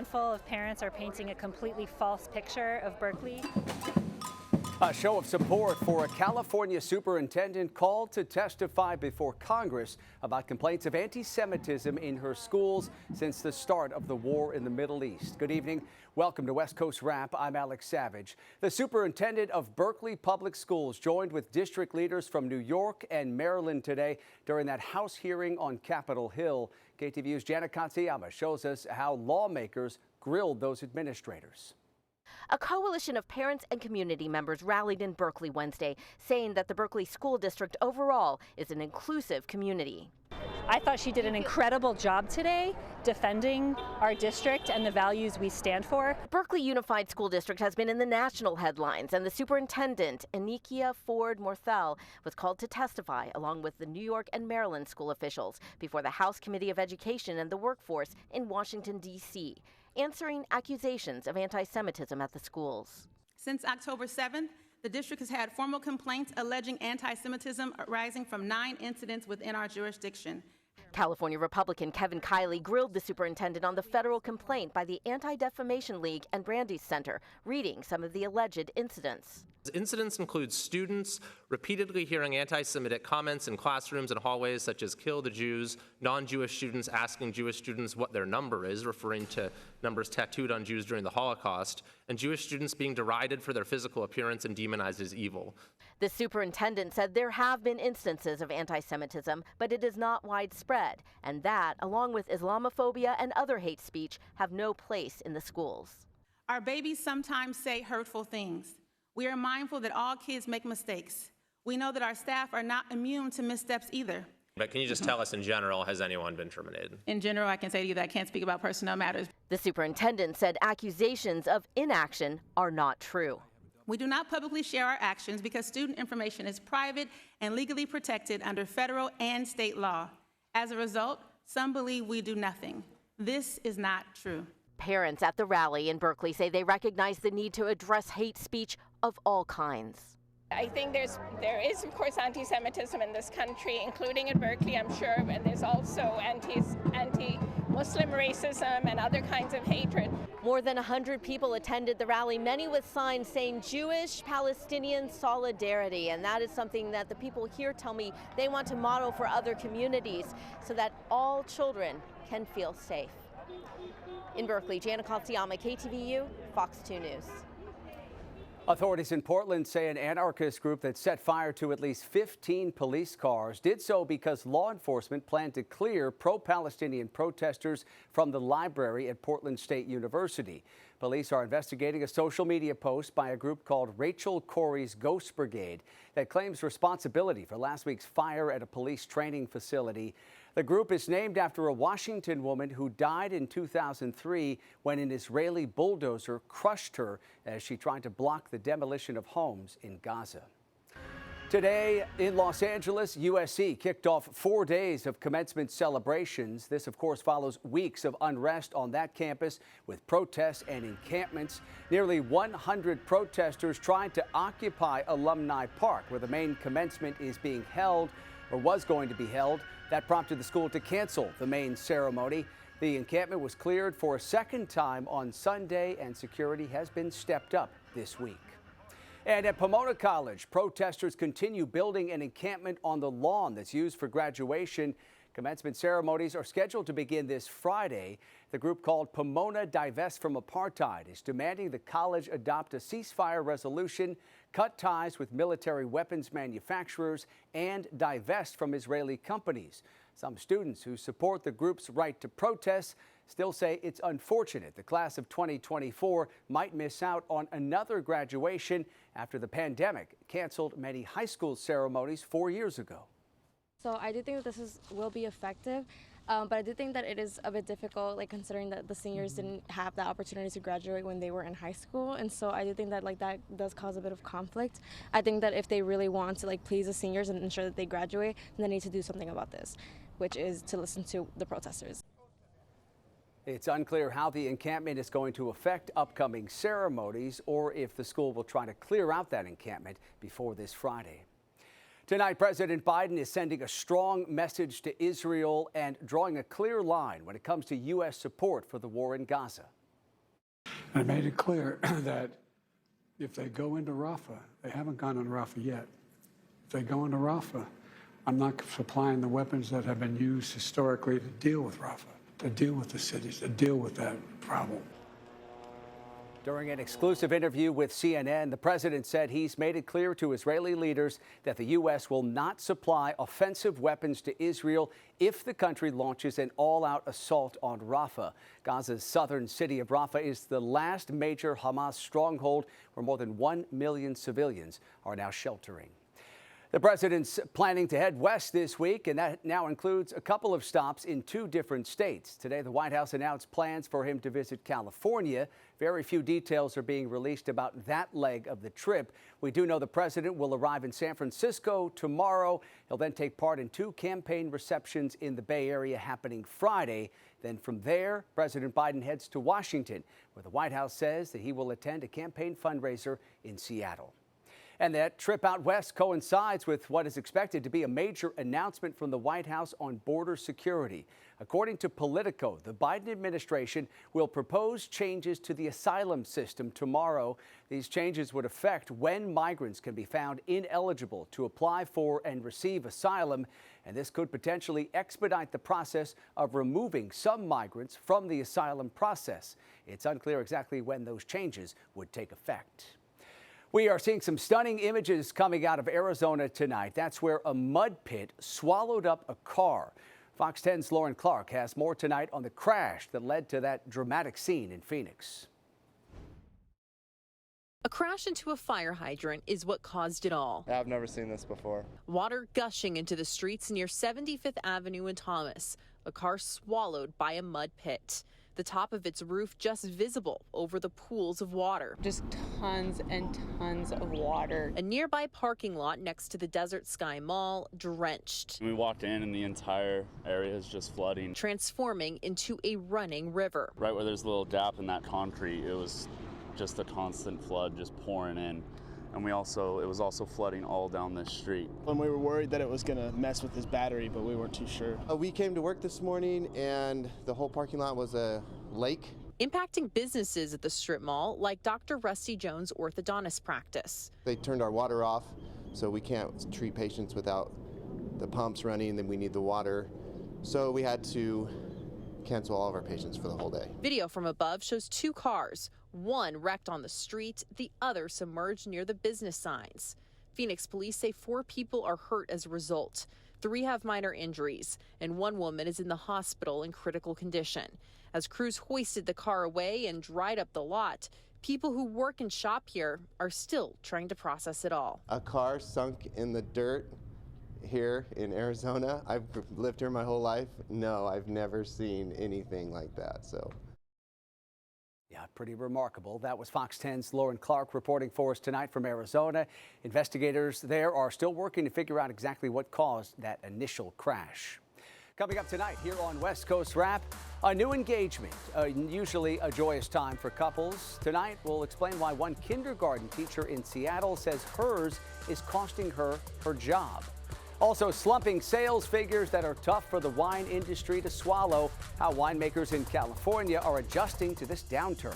handful of parents are painting a completely false picture of Berkeley. A show of support for a California superintendent called to testify before Congress about complaints of anti-Semitism in her schools since the start of the war in the Middle East. Good evening. Welcome to West Coast Wrap. I'm Alex Savage. The superintendent of Berkeley Public Schools joined with district leaders from New York and Maryland today during that House hearing on Capitol Hill. KTVU's Jana Katsuyama shows us how lawmakers grilled those administrators. A coalition of parents and community members rallied in Berkeley Wednesday, saying that the Berkeley School District overall is an inclusive community. I thought she did an incredible job today defending our district and the values we stand for. Berkeley Unified School District has been in the national headlines, and the superintendent, Anikia Ford Morthell, was called to testify along with the New York and Maryland school officials before the House Committee of Education and the Workforce in Washington, D.C., answering accusations of anti-Semitism at the schools. Since October 7th, the district has had formal complaints alleging anti-Semitism arising from 9 incidents within our jurisdiction. California Republican Kevin Kiley grilled the superintendent on the federal complaint by the Anti-Defamation League and Brandeis Center, reading some of the alleged incidents. Incidents include students repeatedly hearing anti-Semitic comments in classrooms and hallways such as "kill the Jews," non-Jewish students asking Jewish students what their number is, referring to numbers tattooed on Jews during the Holocaust, and Jewish students being derided for their physical appearance and demonized as evil. The superintendent said there have been instances of anti-Semitism, but it is not widespread, and that, along with Islamophobia and other hate speech, have no place in the schools. Our babies sometimes say hurtful things. We are mindful that all kids make mistakes. We know that our staff are not immune to missteps either. But can you just tell us in general, has anyone been terminated? In general, I can say to you that I can't speak about personnel matters. The superintendent said accusations of inaction are not true. We do not publicly share our actions because student information is private and legally protected under federal and state law. As a result, some believe we do nothing. This is not true. Parents at the rally in Berkeley say they recognize the need to address hate speech of all kinds. I think there is, of course, anti-Semitism in this country, including in Berkeley, I'm sure, and there's also anti-Muslim racism and other kinds of hatred. More than 100 people attended the rally, many with signs saying Jewish-Palestinian solidarity, and that is something that the people here tell me they want to model for other communities so that all children can feel safe. In Berkeley, Jana Katsuyama, KTVU, Fox 2 News. Authorities in Portland say an anarchist group that set fire to at least 15 police cars did so because law enforcement planned to clear pro-Palestinian protesters from the library at Portland State University. Police are investigating a social media post by a group called Rachel Corey's Ghost Brigade that claims responsibility for last week's fire at a police training facility. The group is named after a Washington woman who died in 2003 when an Israeli bulldozer crushed her as she tried to block the demolition of homes in Gaza. Today in Los Angeles, USC kicked off 4 days of commencement celebrations. This, of course, follows weeks of unrest on that campus with protests and encampments. Nearly 100 protesters tried to occupy Alumni Park, where the main commencement is being held or was going to be held. That prompted the school to cancel the main ceremony. The encampment was cleared for a second time on Sunday, and security has been stepped up this week. And at Pomona College, protesters continue building an encampment on the lawn that's used for graduation. Commencement ceremonies are scheduled to begin this Friday. The group called Pomona Divest from Apartheid is demanding the college adopt a ceasefire resolution, cut ties with military weapons manufacturers, and divest from Israeli companies. Some students who support the group's right to protest still say it's unfortunate the class of 2024 might miss out on another graduation after the pandemic canceled many high school ceremonies 4 years ago. So I do think that this will be effective, but I do think that it is a bit difficult, considering that the seniors didn't have the opportunity to graduate when they were in high school, and so I do think that that does cause a bit of conflict. I think that if they really want to please the seniors and ensure that they graduate, then they need to do something about this, which is to listen to the protesters. It's unclear how the encampment is going to affect upcoming ceremonies or if the school will try to clear out that encampment before this Friday. Tonight, President Biden is sending a strong message to Israel and drawing a clear line when it comes to U.S. support for the war in Gaza. I made it clear that if they go into Rafah, they haven't gone into Rafah yet. If they go into Rafah, I'm not supplying the weapons that have been used historically to deal with Rafah, to deal with the cities, to deal with that problem. During an exclusive interview with CNN, the president said he's made it clear to Israeli leaders that the U.S. will not supply offensive weapons to Israel if the country launches an all-out assault on Rafah. Gaza's southern city of Rafah is the last major Hamas stronghold where more than 1 million civilians are now sheltering. The president's planning to head west this week, and that now includes a couple of stops in 2 different states. Today, the White House announced plans for him to visit California. Very few details are being released about that leg of the trip. We do know the president will arrive in San Francisco tomorrow. He'll then take part in 2 campaign receptions in the Bay Area happening Friday. Then from there, President Biden heads to Washington, where the White House says that he will attend a campaign fundraiser in Seattle. And that trip out west coincides with what is expected to be a major announcement from the White House on border security. According to Politico, the Biden administration will propose changes to the asylum system tomorrow. These changes would affect when migrants can be found ineligible to apply for and receive asylum, and this could potentially expedite the process of removing some migrants from the asylum process. It's unclear exactly when those changes would take effect. We are seeing some stunning images coming out of Arizona tonight. That's where a mud pit swallowed up a car. Fox 10's Lauren Clark has more tonight on the crash that led to that dramatic scene in Phoenix. A crash into a fire hydrant is what caused it all. I've never seen this before. Water gushing into the streets near 75th Avenue in Thomas. A car swallowed by a mud pit. The top of its roof just visible over the pools of water. Just tons and tons of water. A nearby parking lot next to the Desert Sky Mall drenched. We walked in and the entire area is just flooding. Transforming into a running river. Right where there's a little gap in that concrete, it was just a constant flood just pouring in. And it was also flooding all down this street. And we were worried that it was going to mess with his battery, but we weren't too sure. We came to work this morning and the whole parking lot was a lake. Impacting businesses at the strip mall like Dr. Rusty Jones' orthodontist practice. They turned our water off, so we can't treat patients without the pumps running, then we need the water. So we had to cancel all of our patients for the whole day. Video from above shows 2 cars. One wrecked on the street, the other submerged near the business signs. Phoenix police say 4 people are hurt as a result. 3 have minor injuries, and 1 woman is in the hospital in critical condition. As crews hoisted the car away and dried up the lot, people who work and shop here are still trying to process it all. A car sunk in the dirt here in Arizona. I've lived here my whole life. No, I've never seen anything like that, so. Yeah, pretty remarkable. That was Fox 10's Lauren Clark reporting for us tonight from Arizona. Investigators there are still working to figure out exactly what caused that initial crash. Coming up tonight here on West Coast Wrap, a new engagement, usually a joyous time for couples. Tonight, we'll explain why one kindergarten teacher in Seattle says hers is costing her her job. Also, slumping sales figures that are tough for the wine industry to swallow, how winemakers in California are adjusting to this downturn.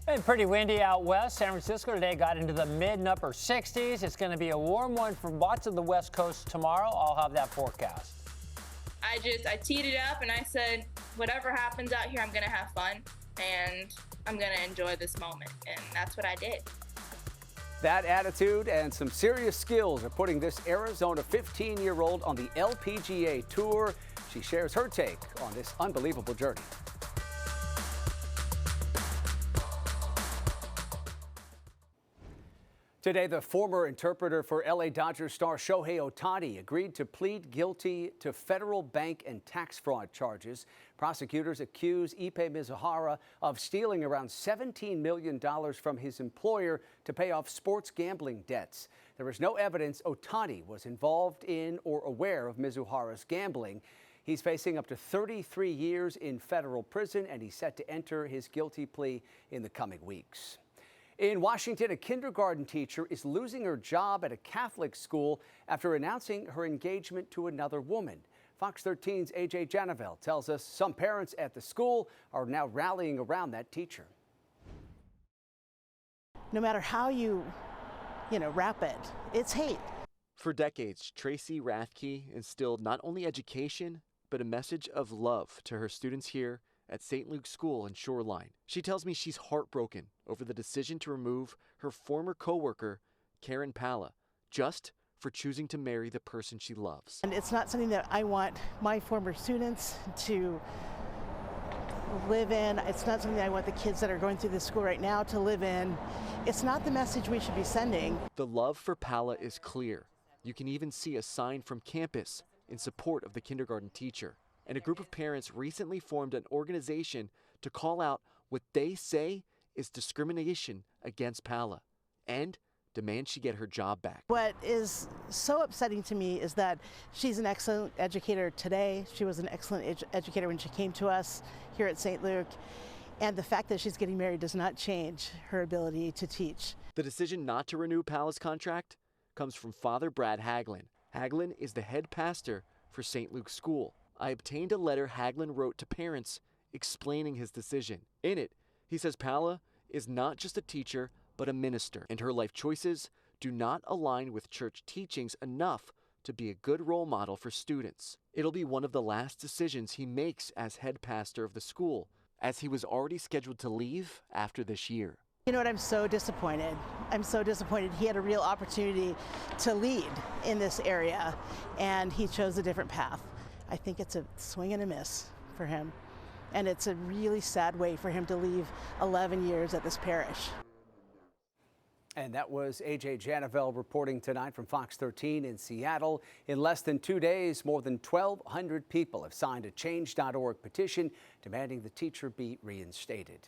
And pretty windy out west. San Francisco today got into the mid and upper 60s. It's going to be a warm one for lots of the West Coast tomorrow. I'll have that forecast. I teed it up and I said, whatever happens out here, I'm going to have fun and I'm going to enjoy this moment. And that's what I did. That attitude and some serious skills are putting this Arizona 15-year-old on the LPGA Tour. She shares her take on this unbelievable journey. Today, the former interpreter for LA Dodgers star Shohei Ohtani agreed to plead guilty to federal bank and tax fraud charges. Prosecutors accuse Ippei Mizuhara of stealing around $17 million from his employer to pay off sports gambling debts. There is no evidence Ohtani was involved in or aware of Mizuhara's gambling. He's facing up to 33 years in federal prison, and he's set to enter his guilty plea in the coming weeks. In Washington, a kindergarten teacher is losing her job at a Catholic school after announcing her engagement to another woman. Fox 13's AJ Janavel tells us some parents at the school are now rallying around that teacher. no matter how you wrap it, it's hate. For decades, Tracy Rathke instilled not only education, but a message of love to her students here at St. Luke's School in Shoreline. She tells me she's heartbroken over the decision to remove her former coworker, Karen Palla, just for choosing to marry the person she loves. And it's not something that I want my former students to live in. It's not something I want the kids that are going through this school right now to live in. It's not the message we should be sending. The love for Palla is clear. You can even see a sign from campus in support of the kindergarten teacher. And a group of parents recently formed an organization to call out what they say is discrimination against Palla and demand she get her job back. What is so upsetting to me is that she's an excellent educator today. She was an excellent educator when she came to us here at St. Luke. And the fact that she's getting married does not change her ability to teach. The decision not to renew Palla's contract comes from Father Brad Haglin. Haglin is the head pastor for St. Luke's School. I obtained a letter Haglin wrote to parents explaining his decision. In it, he says Palla is not just a teacher, but a minister, and her life choices do not align with church teachings enough to be a good role model for students. It'll be one of the last decisions he makes as head pastor of the school, as he was already scheduled to leave after this year. You know what, I'm so disappointed. I'm so disappointed. He had a real opportunity to lead in this area, and he chose a different path. I think it's a swing and a miss for him, and it's a really sad way for him to leave 11 years at this parish. And that was AJ Janavel reporting tonight from Fox 13 in Seattle. In less than 2 days, more than 1,200 people have signed a Change.org petition demanding the teacher be reinstated.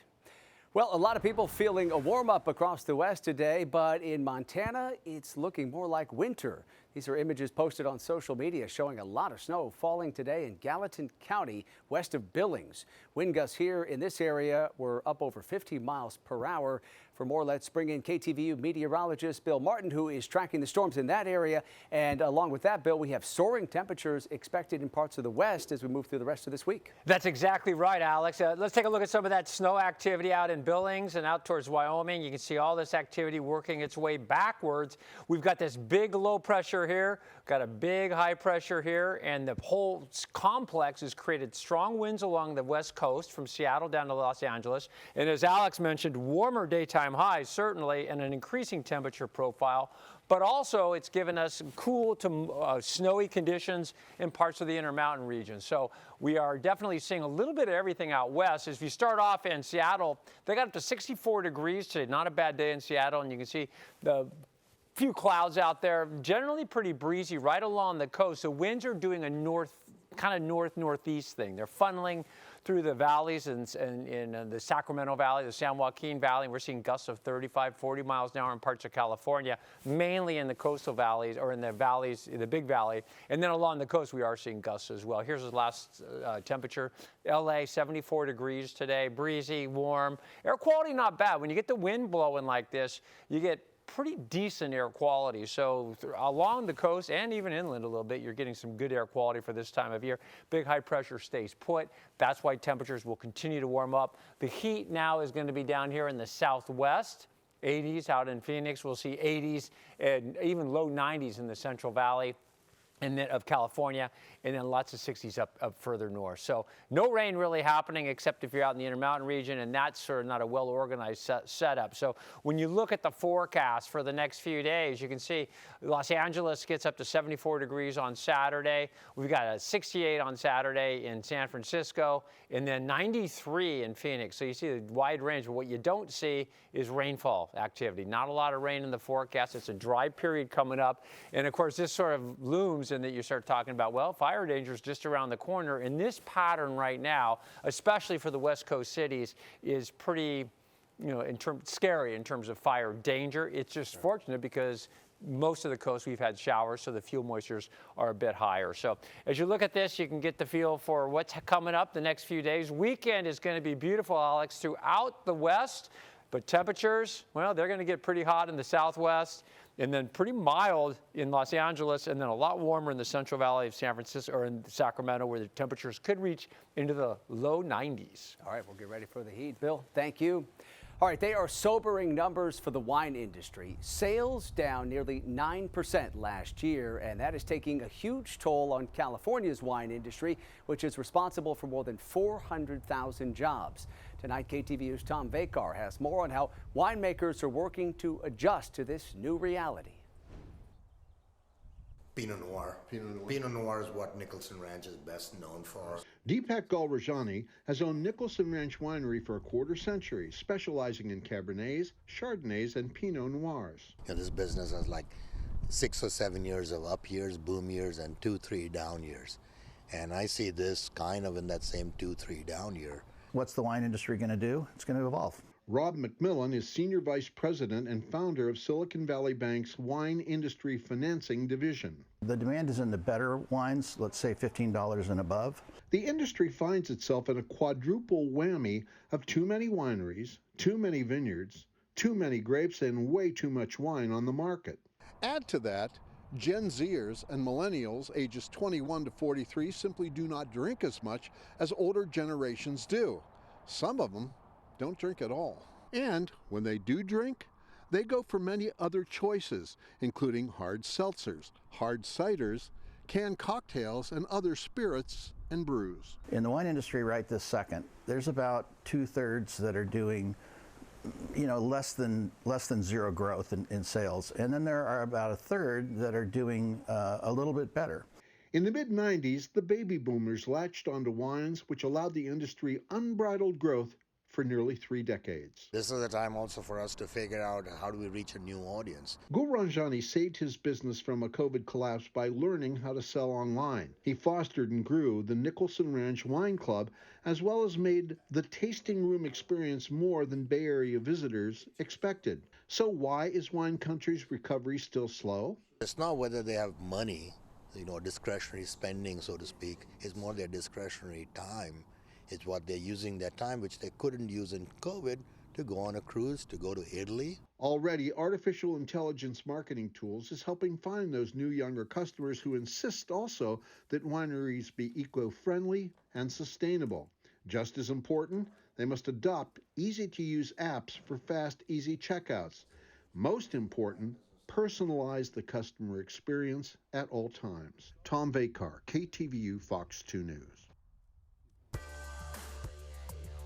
Well, a lot of people feeling a warm-up across the West today, but in Montana, it's looking more like winter. These are images posted on social media showing a lot of snow falling today in Gallatin County, west of Billings. Wind gusts here in this area were up over 50 miles per hour. For more, let's bring in KTVU meteorologist Bill Martin, who is tracking the storms in that area. And along with that, Bill, we have soaring temperatures expected in parts of the West as we move through the rest of this week. That's exactly right, Alex. Let's take a look at some of that snow activity out in Billings and out towards Wyoming. You can see all this activity working its way backwards. We've got this big low pressure here, got a big high pressure here, and the whole complex has created strong winds along the west coast from Seattle down to Los Angeles. And as Alex mentioned, warmer daytime highs certainly, and an increasing temperature profile. But also, it's given us cool to snowy conditions in parts of the Intermountain region. So we are definitely seeing a little bit of everything out west. As we start off in Seattle, they got up to 64 degrees today. Not a bad day in Seattle, and you can see the few clouds out there. Generally pretty breezy right along the coast. The winds are doing a northeast thing. They're funneling through the valleys in the Sacramento Valley, the San Joaquin Valley. We're seeing gusts of 35, 40 miles an hour in parts of California, mainly in the coastal valleys or in the valleys, the Big Valley. And then along the coast, we are seeing gusts as well. Here's the last temperature. LA, 74 degrees today, breezy, warm. Air quality not bad. When you get the wind blowing like this, you get pretty decent air quality. So along the coast and even inland a little bit, you're getting some good air quality for this time of year. Big high pressure stays put. That's why temperatures will continue to warm up. The heat now is going to be down here in the southwest. 80s out in Phoenix. We'll see 80s and even low 90s in the Central Valley and then of California, and then lots of 60s up further north. So no rain really happening except if you're out in the Intermountain region, and that's sort of not a well-organized setup. So when you look at the forecast for the next few days, you can see Los Angeles gets up to 74 degrees on Saturday. We've got a 68 on Saturday in San Francisco, and then 93 in Phoenix. So you see the wide range, but what you don't see is rainfall activity. Not a lot of rain in the forecast. It's a dry period coming up, and of course this sort of looms and that you start talking about, well, fire danger is just around the corner. And this pattern right now, especially for the West Coast cities, is pretty, scary in terms of fire danger. It's just fortunate because most of the coast we've had showers, so the fuel moistures are a bit higher. So as you look at this, you can get the feel for what's coming up the next few days. Weekend is going to be beautiful, Alex, throughout the West. But temperatures, well, they're going to get pretty hot in the southwest, and then pretty mild in Los Angeles, and then a lot warmer in the Central Valley of San Francisco or in Sacramento, where the temperatures could reach into the low 90s. All right, we'll get ready for the heat. Bill, thank you. All right, they are sobering numbers for the wine industry. Sales down nearly 9% last year, and that is taking a huge toll on California's wine industry, which is responsible for more than 400,000 jobs. Tonight, KTVU's Tom Vakar has more on how winemakers are working to adjust to this new reality. Pinot Noir. Pinot Noir is what Nicholson Ranch is best known for. Deepak Galrajani has owned Nicholson Ranch Winery for a quarter century, specializing in Cabernets, Chardonnays, and Pinot Noirs. This business has like 6 or 7 years of up years, boom years, and 2-3 down years. And I see this kind of in that same 2-3 down year. What's the wine industry going to do? It's going to evolve. Rob McMillan is Senior Vice President and founder of Silicon Valley Bank's Wine Industry Financing Division. The demand is in the better wines, let's say $15 and above. The industry finds itself in a quadruple whammy of too many wineries, too many vineyards, too many grapes, and way too much wine on the market. Add to that, Gen Zers and millennials ages 21 to 43 simply do not drink as much as older generations do. Some of them don't drink at all. And when they do drink, they go for many other choices, including hard seltzers, hard ciders, canned cocktails, and other spirits and brews. In the wine industry right this second, there's about 2/3 that are doing less than zero growth in sales. And then there are about 1/3 that are doing a little bit better. In the mid-90s, the baby boomers latched onto wines, which allowed the industry unbridled growth for nearly 3 decades. This is a time also for us to figure out how do we reach a new audience. Gulranjani saved his business from a COVID collapse by learning how to sell online. He fostered and grew the Nicholson Ranch Wine Club, as well as made the tasting room experience more than Bay Area visitors expected. So why is wine country's recovery still slow? It's not whether they have money, discretionary spending, so to speak. It's more their discretionary time. It's what they're using their time, which they couldn't use in COVID, to go on a cruise, to go to Italy. Already, artificial intelligence marketing tools is helping find those new younger customers who insist also that wineries be eco-friendly and sustainable. Just as important, they must adopt easy-to-use apps for fast, easy checkouts. Most important, personalize the customer experience at all times. Tom Vakar, KTVU Fox 2 News.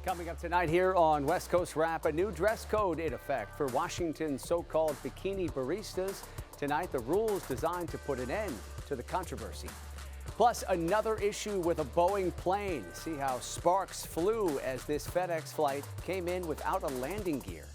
Coming up tonight here on West Coast Wrap, a new dress code in effect for Washington's so-called Bikini Baristas. Tonight, the rules designed to put an end to the controversy. Plus, another issue with a Boeing plane. See how sparks flew as this FedEx flight came in without a landing gear.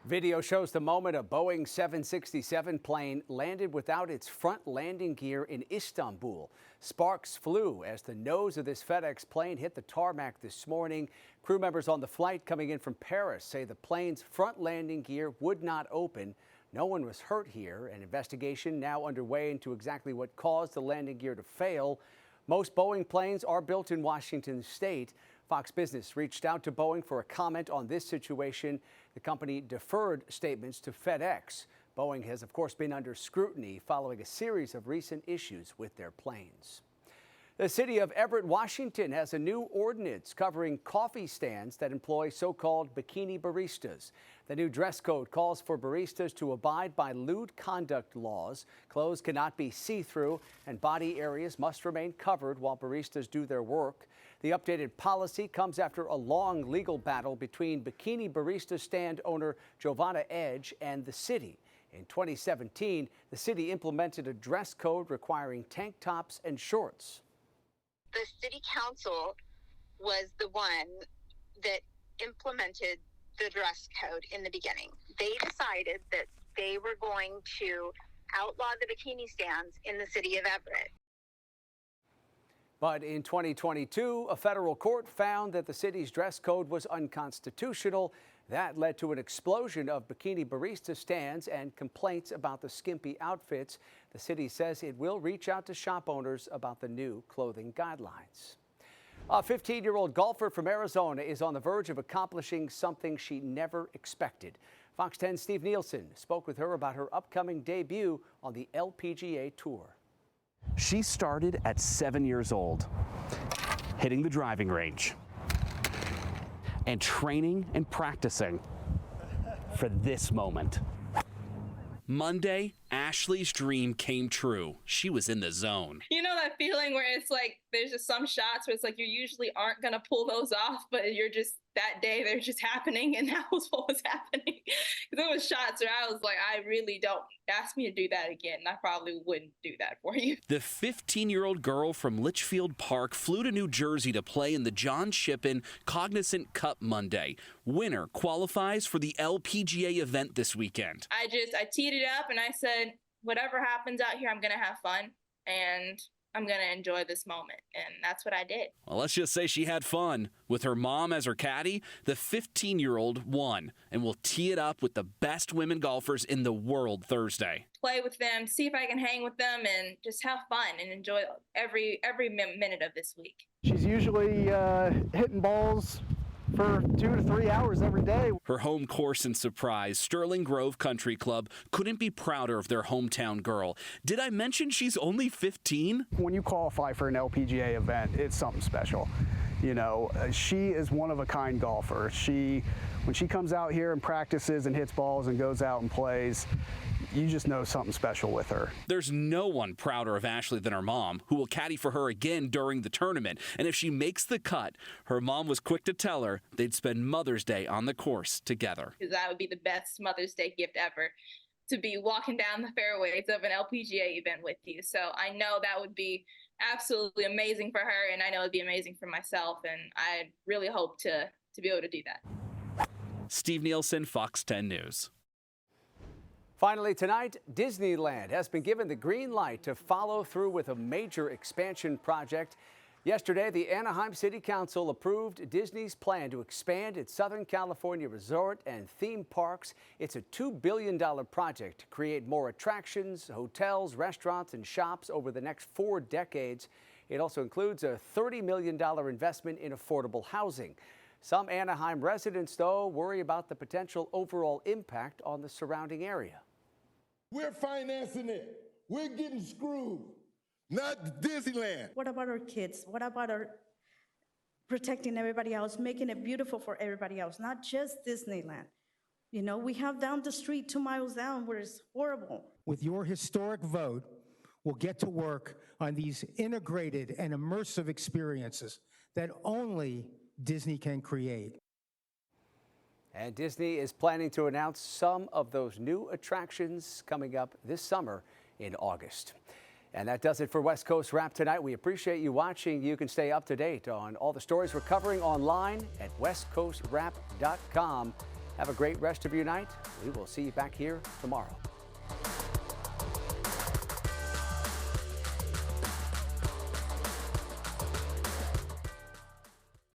Video shows the moment a Boeing 767 plane landed without its front landing gear in Istanbul. Sparks flew as the nose of this FedEx plane hit the tarmac this morning. Crew members on the flight coming in from Paris say the plane's front landing gear would not open. No one was hurt here. An investigation now underway into exactly what caused the landing gear to fail. Most Boeing planes are built in Washington state. Fox Business reached out to Boeing for a comment on this situation. The company deferred statements to FedEx. Boeing has, of course, been under scrutiny following a series of recent issues with their planes. The city of Everett, Washington has a new ordinance covering coffee stands that employ so-called Bikini Baristas. The new dress code calls for baristas to abide by lewd conduct laws. Clothes cannot be see-through and body areas must remain covered while baristas do their work. The updated policy comes after a long legal battle between Bikini Barista stand owner Giovanna Edge and the city. In 2017, the city implemented a dress code requiring tank tops and shorts. The city council was the one that implemented the dress code in the beginning. They decided that they were going to outlaw the bikini stands in the city of Everett. But in 2022, a federal court found that the city's dress code was unconstitutional. That led to an explosion of Bikini Barista stands and complaints about the skimpy outfits. The city says it will reach out to shop owners about the new clothing guidelines. A 15-year-old golfer from Arizona is on the verge of accomplishing something she never expected. Fox 10's Steve Nielsen spoke with her about her upcoming debut on the LPGA Tour. She started at 7 years old. hitting the driving range and training and practicing for this moment. Monday, Ashley's dream came true. She was in the zone. You know that feeling where it's like there's just some shots where it's like you usually aren't gonna pull those off, but you're just that day they're just happening, and that was what was happening. There was shots where I was like, I really don't ask me to do that again. I probably wouldn't do that for you. The 15-year-old girl from Litchfield Park flew to New Jersey to play in the John Shippen Cognizant Cup Monday. Winner qualifies for the LPGA event this weekend. I teed it up and I said, whatever happens out here, I'm gonna have fun and I'm gonna enjoy this moment, and that's what I did. Well, let's just say she had fun. With her mom as her caddy, the 15-year-old won and will tee it up with the best women golfers in the world Thursday. Play with them, see if I can hang with them, and just have fun and enjoy every minute of this week. She's usually hitting balls for 2 to 3 hours every day. Her home course in Surprise, Sterling Grove Country Club, couldn't be prouder of their hometown girl. Did I mention she's only 15? When you qualify for an LPGA event, it's something special. You know, she is one of a kind golfer. When she comes out here and practices and hits balls and goes out and plays, you just know something special with her. There's no one prouder of Ashley than her mom, who will caddy for her again during the tournament. And if she makes the cut, her mom was quick to tell her they'd spend Mother's Day on the course together. Because that would be the best Mother's Day gift ever, to be walking down the fairways of an LPGA event with you. So I know that would be absolutely amazing for her, and I know it'd be amazing for myself, and I really hope to be able to do that. Steve Nielsen, Fox 10 News. Finally tonight, Disneyland has been given the green light to follow through with a major expansion project. Yesterday, the Anaheim City Council approved Disney's plan to expand its Southern California resort and theme parks. It's a $2 billion project to create more attractions, hotels, restaurants, and shops over the next 4 decades. It also includes a $30 million investment in affordable housing. Some Anaheim residents, though, worry about the potential overall impact on the surrounding area. We're financing it. We're getting screwed, not Disneyland. What about our kids? What about our protecting everybody else, making it beautiful for everybody else, not just Disneyland? You know, we have down the street 2 miles down where it's horrible. With your historic vote, we'll get to work on these integrated and immersive experiences that only Disney can create. And Disney is planning to announce some of those new attractions coming up this summer in August. And that does it for West Coast Wrap tonight. We appreciate you watching. You can stay up to date on all the stories we're covering online at westcoastwrap.com. Have a great rest of your night. We will see you back here tomorrow.